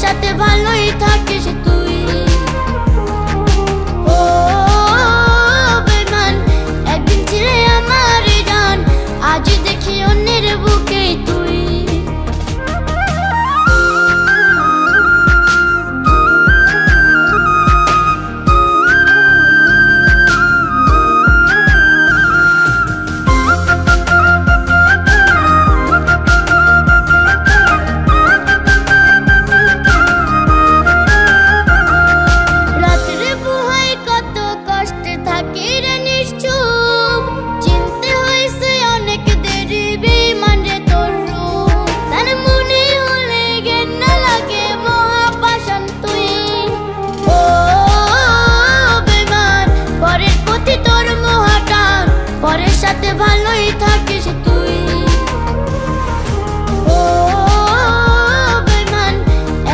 সাথে ভালোই থাকিস তুই। ও বেমান, একদিন ছিলে আমার জান, আজ দেখি অন্যের বুকে তুই। পরের সাথে ভালোই থাকিস তুই। ও বেমান,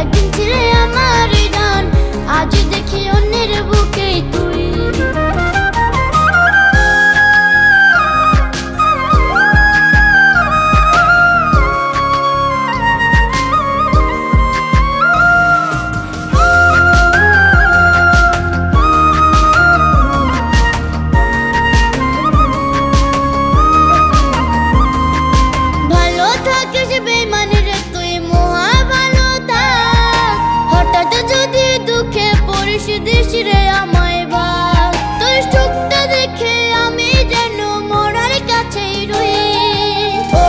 একদিন ছিলে আমার জান, আজ দেখি অন্যের বুকে তুই। দিস রে আমায় ভাগ, তোর চোখটা দেখে আমি যেন মরার কাছেই রই। ও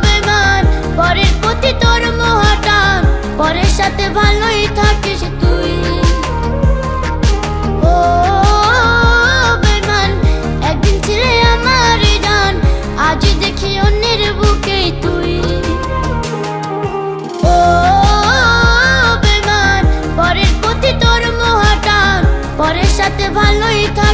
বেমান, পরের প্রতি তোর মোহটান, পরের সাথে ভালোই থাকিস তুই। ও বেমান, একদিন ছিলে আমার জান, আজ দেখি অন্যের বুকে তুই। ও পরের প্রতি তোর মোহটান, পরের সাথে ভালোই থাক।